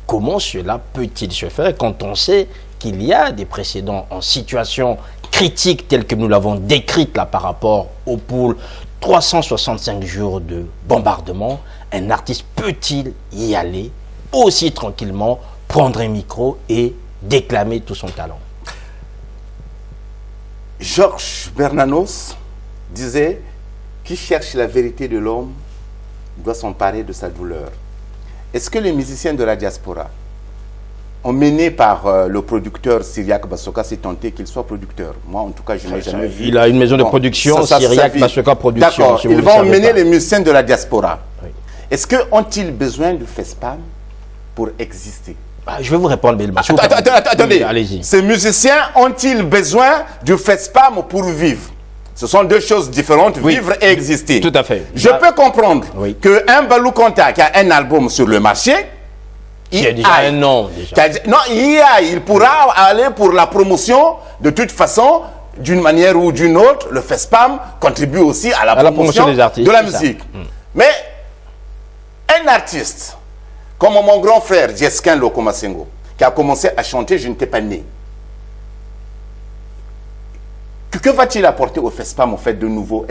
comment cela peut-il se faire quand on sait qu'il y a des précédents en situation critique telle que nous l'avons décrite là par rapport au pool, 365 jours de bombardement, un artiste peut-il y aller aussi tranquillement, prendre un micro et déclamer tout son talent? Georges Bernanos disait « Qui cherche la vérité de l'homme doit s'emparer de sa douleur ». Est-ce que les musiciens de la diaspora, emmenés par le producteur Syriac Basoka, c'est tenté qu'il soit producteur? Moi, en tout cas, je n'ai jamais vu. Il a une maison de production, Syriac Basoka Production. D'accord, ils vont emmener les musiciens de la diaspora. Oui. Est-ce ont-ils besoin de FESPAM pour exister? Je vais vous répondre, Bédel Baronan. Attendez, allez-y. Ces musiciens ont-ils besoin du FESPAM pour vivre? Ce sont deux choses différentes, vivre et exister. Tout à fait. Je peux comprendre qu'un Balou Konta qui a un album sur le marché, il y a déjà un nom. Non, il pourra aller pour la promotion. De toute façon, d'une manière ou d'une autre, le FESPAM contribue aussi à la promotion des artistes, de la musique. Mais un artiste, comme mon grand frère Jeskin Lokomasengo, qui a commencé à chanter, je n'étais pas né. Que va-t-il apporter au FESPAM, au fait, de nouveau?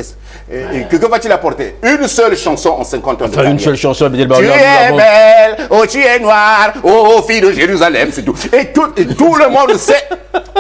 Que va-t-il apporter? Une seule chanson en 50 ans de carrière. Une seule chanson, Bédel Tu es belle, oh tu es noire, oh fille de Jérusalem, c'est tout. Et tout le monde sait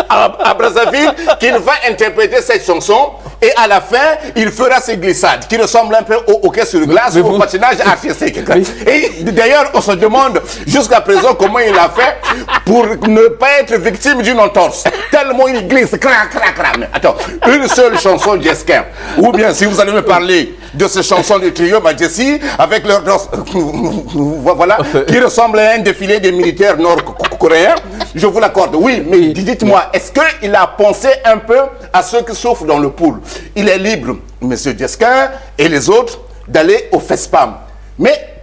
à Brazzaville qu'il va interpréter cette chanson et à la fin, il fera ses glissades qui ressemblent un peu au hockey sur glace ou au patinage artistique. Et d'ailleurs, on se demande jusqu'à présent comment il a fait pour ne pas être victime d'une entorse. Tellement il glisse, crac, crac, crac. Mais attends, une seule chanson Jeskin. Ou bien si vous allez me parler de ces chansons du trio Majesty avec leur danse, voilà, qui ressemble à un défilé des militaires nord-coréens, je vous l'accorde. Oui, mais dites-moi, est-ce qu'il a pensé un peu à ceux qui souffrent dans le pool? Il est libre, M. Jeskin et les autres, d'aller au FESPAM. Mais,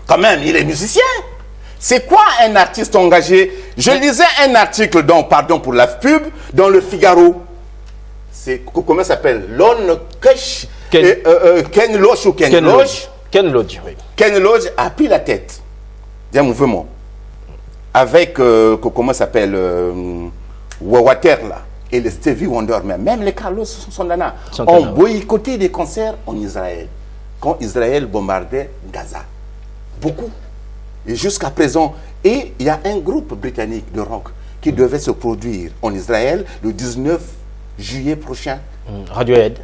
quand même, il est musicien. C'est quoi un artiste engagé? Je lisais un article, pardon pour la pub, dans le Figaro. C'est, comment ça s'appelle? Lon Kesh, Ken Loach ou Ken Loach. Ken Loach, oui. Ken Loach a pris la tête d'un mouvement avec, comment ça s'appelle, Water là, et les Stevie Wonder, même les Carlos Santana, ont boycotté des concerts en Israël, quand Israël bombardait Gaza. Beaucoup. Et jusqu'à présent, et il y a un groupe britannique de rock qui devait se produire en Israël le 19 juillet prochain. Radiohead.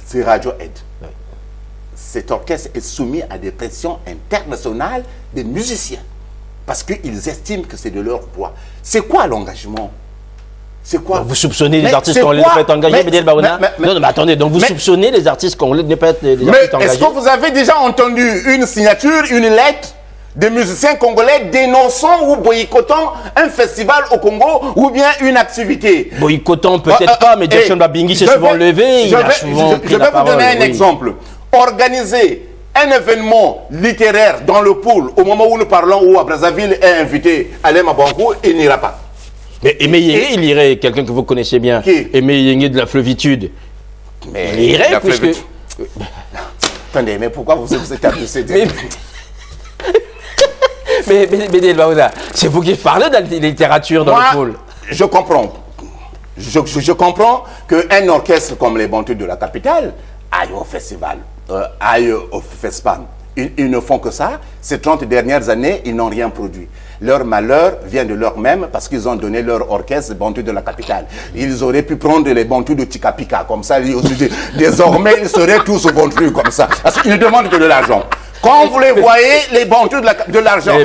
C'est Radiohead. Oui. Cet orchestre est soumis à des pressions internationales des musiciens parce qu'ils estiment que c'est de leur poids. C'est quoi l'engagement? C'est quoi? Vous soupçonnez les Mais artistes c'est congolais de quoi? ne pas être engagés, Mais- Bédiel Baouna? mais- Non, attendez, donc vous soupçonnez les artistes congolais de ne pas être des Mais artistes engagés? est-ce que vous avez déjà entendu une signature, une lettre de musiciens congolais dénonçant ou boycottant un festival au Congo ou bien une activité? Boycottant peut-être pas, mais Jackson Babingui s'est souvent levé, il a souvent pris je la vais vous parole. donner un exemple. Organiser un événement littéraire dans le pool au moment où nous parlons, où à Brazzaville est invité Alain Mabankou, il n'ira pas. Mais Aimé Yéngé, il irait, quelqu'un que vous connaissez bien. Qui? Aimé Yéngé de la Fleuvitude. Mais Il irait, la puisque... Fleuvitude. Attendez, mais pourquoi vous êtes abusé? Mais Bédiel Baouna, c'est vous qui parlez de la littérature dans le pool. Je comprends. Je comprends qu'un orchestre comme les Bantous de la capitale aille au festival, aille au FESPAM. Ils ne font que ça. Ces 30 dernières années, ils n'ont rien produit. Leur malheur vient de leur-même parce qu'ils ont donné leur orchestre Bantous de la capitale. Ils auraient pu prendre les Bantous de Tikapika, comme ça, désormais, ils seraient tous ventrus comme ça. Parce qu'ils ne demandent que de l'argent. Quand vous les voyez, les Bantous de l'argent,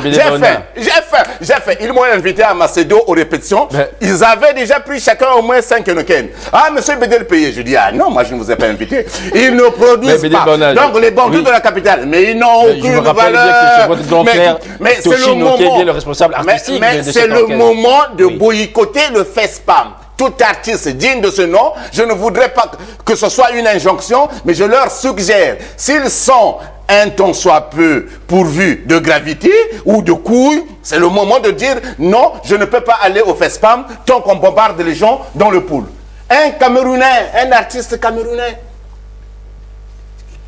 j'ai fait. Ils m'ont invité à Macédo aux répétitions. Ils avaient déjà pris chacun au moins 5 Enoken. Ah, monsieur Bédel payé. Je dis, ah non, moi je ne vous ai pas invité. Ils ne produisent pas. Donc les Bantous de la capitale, mais ils n'ont aucune valeur. Mais c'est le moment. Le responsable artistique mais c'est le moment de boycotter le FESPAM. Tout artiste digne de ce nom, je ne voudrais pas que ce soit une injonction, mais je leur suggère, s'ils sont un tant soit peu pourvus de gravité ou de couilles, c'est le moment de dire non, je ne peux pas aller au FESPAM tant qu'on bombarde les gens dans le pool. Un Camerounais, un artiste camerounais,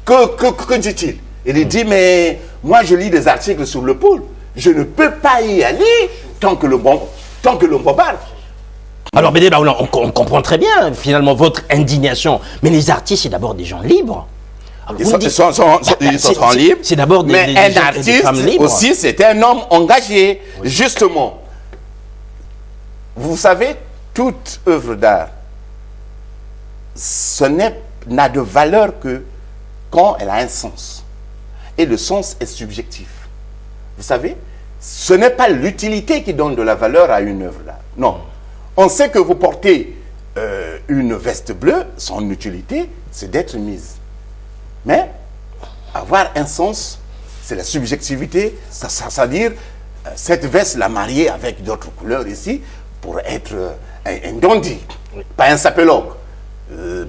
que dit-il? Il dit, mais moi je lis des articles sur le pool, je ne peux pas y aller tant que le bombarde. Alors, Bédiel Baouna, on comprend très bien, finalement, votre indignation. Mais les artistes, c'est d'abord des gens libres. Alors, Ils sont libres. C'est d'abord des un artiste aussi, c'est un homme engagé. Oui. Justement, vous savez, toute œuvre d'art, n'a de valeur que quand elle a un sens. Et le sens est subjectif. Vous savez, ce n'est pas l'utilité qui donne de la valeur à une œuvre d'art. Non. On sait que vous portez une veste bleue, son utilité, c'est d'être mise. Mais avoir un sens, c'est la subjectivité, c'est-à-dire cette veste la marier avec d'autres couleurs ici pour être un dandy, pas un sapélogue.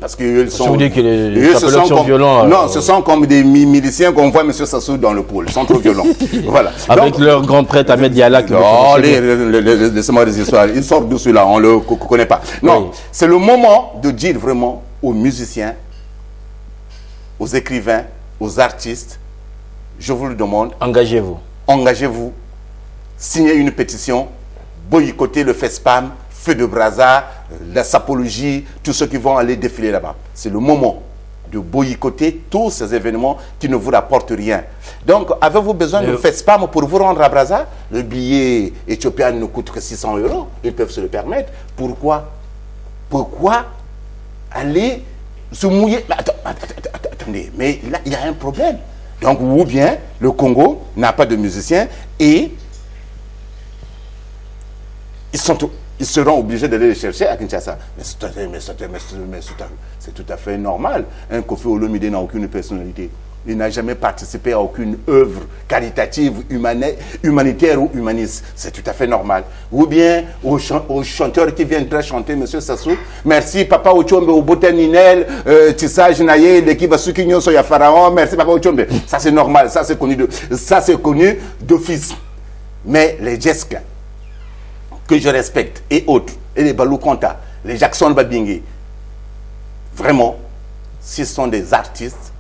Parce qu'ils sont, vous dites que les sapélogues sont violents. Non, ce sont comme des miliciens qu'on voit M. Sassou dans le pôle. Ils sont trop violents. Voilà. Avec donc, leur grand prêtre Ahmed Diala. Non, laissez-moi des histoires. Ils sortent de cela, on ne le connaît pas. Non, oui. C'est le moment de dire vraiment aux musiciens, aux écrivains, aux artistes, je vous le demande. Engagez-vous. Engagez-vous. Signez une pétition. Boycottez le FESPAM, Feu de Brazza, la sapologie, tous ceux qui vont aller défiler là-bas. C'est le moment de boycotter tous ces événements qui ne vous rapportent rien. Donc, avez-vous besoin de FESPAM pour vous rendre à Brazza? Le billet éthiopien ne coûte que 600 €. Ils peuvent se le permettre. Pourquoi aller se mouiller? Attendez, mais là, il y a un problème. Donc, ou bien le Congo n'a pas de musiciens et ils seront obligés d'aller les chercher à Kinshasa. Mais c'est tout à fait normal. Un Kofi Olomide n'a aucune personnalité. Il n'a jamais participé à aucune œuvre caritative, humanitaire ou humaniste. C'est tout à fait normal. Ou bien aux chanteurs qui viendraient chanter, M. Sassou, merci Papa Ochombe, au Boteninel, Tissa Jinaye, l'équipe Sukinyo Soya Pharaon, merci Papa Ochombe. Ça c'est normal, ça c'est connu d'office. Mais les Djeska, que je respecte, et autres, et les Balou Konta, les Jackson Babingui, vraiment, s'ils sont des artistes,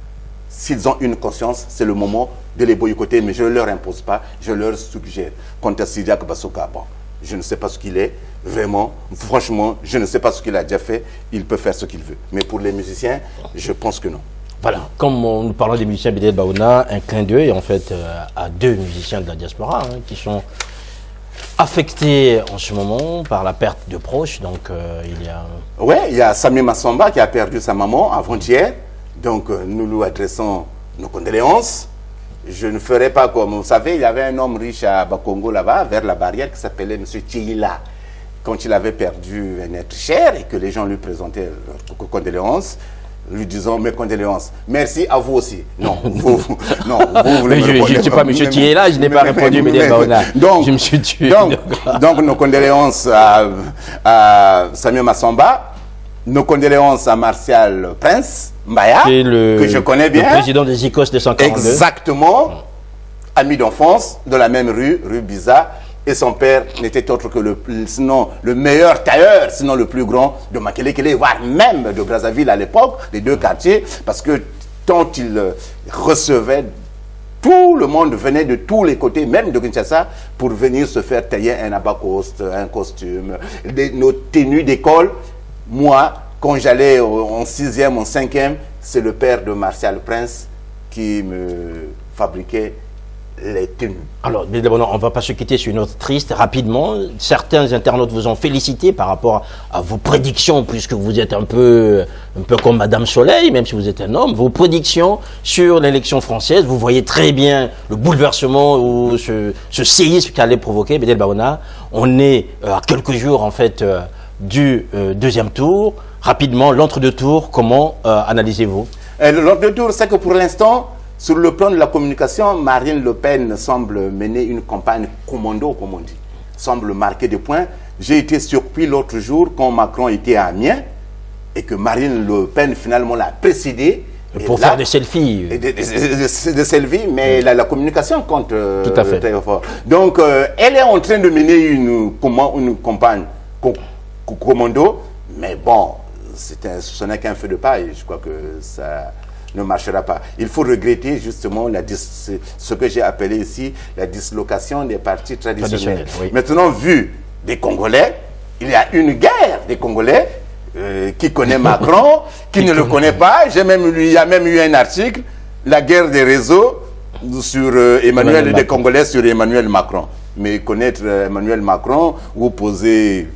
s'ils ont une conscience, c'est le moment de les boycotter, mais je ne leur impose pas, je leur suggère. Quant à Sidiak Basoka, bon, je ne sais pas ce qu'il est, vraiment, franchement, je ne sais pas ce qu'il a déjà fait, il peut faire ce qu'il veut. Mais pour les musiciens, je pense que non. Voilà, comme nous parlons des musiciens Bédiel Baouna, un clin d'œil en fait à deux musiciens de la diaspora qui sont affectés en ce moment par la perte de proches. Donc il y a... Oui, il y a Sami Massamba qui a perdu sa maman avant-hier. Donc nous lui adressons nos condoléances. Je ne ferai pas comme, vous savez, il y avait un homme riche à Bakongo là-bas, vers la barrière, qui s'appelait M. Tchila. quand il avait perdu un être cher et que les gens lui présentaient leurs condoléances, lui disant mes condoléances. Merci à vous aussi. Non, vous voulez me répondre. Je ne suis pas monsieur qui est là, je n'ai pas répondu, Bédel Baouna. Donc, je me suis tué. Donc nos condoléances à Samuel Massamba, nos condoléances à Martial Prince Mbaya, que je connais bien. Le président des ICOS de 142. Exactement. Ami d'enfance, de la même rue Biza. Et son père n'était autre que sinon le meilleur tailleur, sinon le plus grand de Makelekele, voire même de Brazzaville à l'époque, les deux quartiers, parce que tant il recevait, tout le monde venait de tous les côtés, même de Kinshasa, pour venir se faire tailler un abacoste, un costume, nos tenues d'école. Moi, quand j'allais en 6e, en 5e, c'est le père de Martial Prince qui me fabriquait les tenues. Alors, on ne va pas se quitter sur une note triste. Rapidement, certains internautes vous ont félicité par rapport à vos prédictions, puisque vous êtes un peu comme Madame Soleil, même si vous êtes un homme. Vos prédictions sur l'élection française, vous voyez très bien le bouleversement ou ce séisme qu'allait provoquer Bédel Baouna. On est à quelques jours, en fait, du deuxième tour. Rapidement, l'entre-deux tours, comment analysez-vous? L'entre-deux tours, c'est que pour l'instant, sur le plan de la communication, Marine Le Pen semble mener une campagne commando, comme on dit, semble marquer des points. J'ai été surpris l'autre jour quand Macron était à Amiens et que Marine Le Pen finalement l'a précédé. Pour faire des selfies. Des selfies, mais la communication compte tout à fait. Très fort. Donc, elle est en train de mener une campagne commando, mais bon, ce n'est qu'un feu de paille. Je crois que ça ne marchera pas. Il faut regretter justement ce que j'ai appelé ici la dislocation des partis traditionnels. Oui. Maintenant, vu des Congolais, il y a une guerre des Congolais qui connaît Macron, qui ne le connaît pas. Il y a même eu un article, la guerre des réseaux sur Emmanuel des Congolais sur Emmanuel Macron. Mais connaître Emmanuel Macron ou poser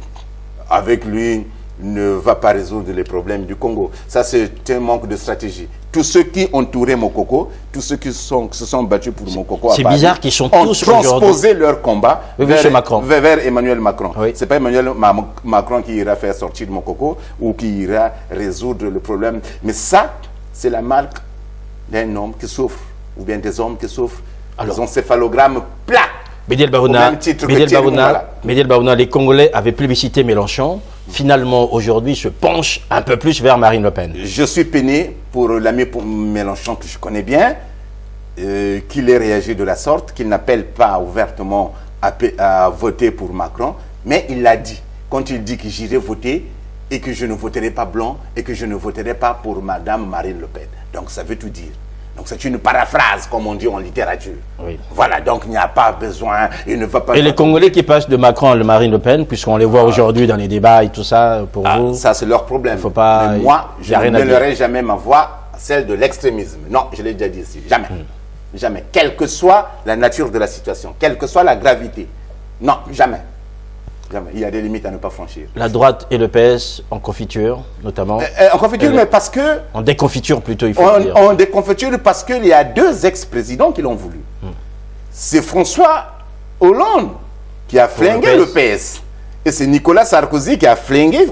avec lui ne va pas résoudre les problèmes du Congo. Ça, c'est un manque de stratégie. Tous ceux qui entouraient Mokoko, tous ceux qui se sont battus pour Mokoko, c'est bizarre qu'ils sont ont tous transposé leur combat vers Emmanuel Macron. Oui. C'est pas Emmanuel Macron qui ira faire sortir Mokoko ou qui ira résoudre le problème. Mais ça, c'est la marque d'un homme qui souffre, ou bien des hommes qui souffrent. Ils ont céphalogramme plat. Bédel Baouna, les Congolais avaient plébiscité Mélenchon. Finalement, aujourd'hui, se penchent un peu plus vers Marine Le Pen. Je suis peiné pour l'ami Mélenchon que je connais bien, qu'il ait réagi de la sorte, qu'il n'appelle pas ouvertement à voter pour Macron, mais il l'a dit. Quand il dit que j'irai voter et que je ne voterai pas blanc et que je ne voterai pas pour Madame Marine Le Pen. Donc ça veut tout dire. Donc c'est une paraphrase, comme on dit en littérature. Oui. Voilà, donc il n'y a pas besoin, il ne va pas... Et les Congolais qui passent de Macron à Marine Le Pen, puisqu'on les voit aujourd'hui dans les débats et tout ça, pour vous... Ça, c'est leur problème. Faut pas... Mais moi, je ne mêlerai jamais ma voix à celle de l'extrémisme. Non, je l'ai déjà dit ici. Jamais. Jamais. Quelle que soit la nature de la situation, quelle que soit la gravité. Non, jamais. Jamais. Il y a des limites à ne pas franchir. La droite et le PS en confiture, notamment. En confiture, mais parce que... En déconfiture plutôt, il faut dire. En déconfiture parce qu'il y a deux ex-présidents qui l'ont voulu. C'est François Hollande qui a flingué le PS. Et c'est Nicolas Sarkozy qui a flingué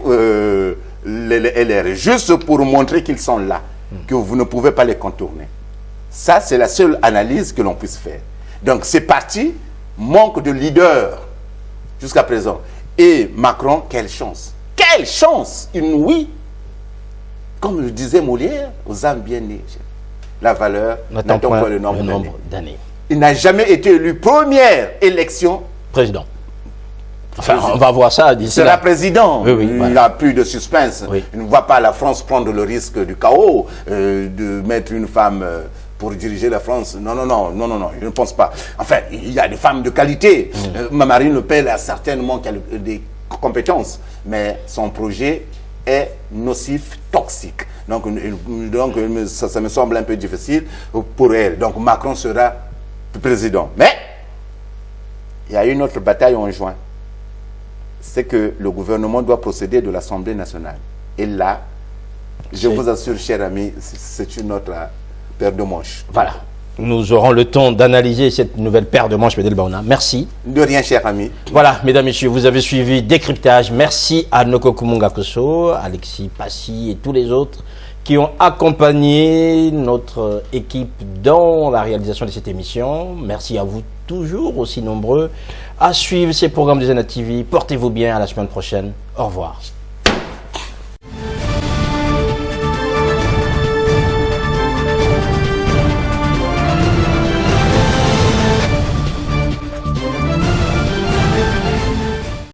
les LR. Juste pour montrer qu'ils sont là. Que vous ne pouvez pas les contourner. Ça, c'est la seule analyse que l'on puisse faire. Donc, ces partis manquent de leader jusqu'à présent. Et Macron, quelle chance! Quelle chance inouïe! Comme le disait Molière, aux âmes bien nées. La valeur n'attend pas le nombre d'années. Il n'a jamais été élu première élection. Président. Enfin, on va voir ça d'ici là. C'est la président. Oui, oui, il n'a plus de suspense. Oui. Il ne voit pas la France prendre le risque du chaos, de mettre une femme... pour diriger la France. Non, je ne pense pas. Enfin, il y a des femmes de qualité. Marine Le Pen a certainement des compétences, mais son projet est nocif, toxique. Donc ça me semble un peu difficile pour elle. Donc Macron sera président. Mais il y a une autre bataille en juin. C'est que le gouvernement doit procéder de l'Assemblée nationale. Et là, je vous assure, cher ami, c'est une autre... paire de manches. Voilà. nous aurons le temps d'analyser cette nouvelle paire de manches, Bédel Baouna. Merci. De rien, cher ami. Voilà, mesdames, messieurs, vous avez suivi Décryptage. Merci à Noko Kumunga Koso, Alexis Passy et tous les autres qui ont accompagné notre équipe dans la réalisation de cette émission. Merci à vous, toujours aussi nombreux, à suivre ces programmes de Zena TV. Portez-vous bien, à la semaine prochaine. Au revoir.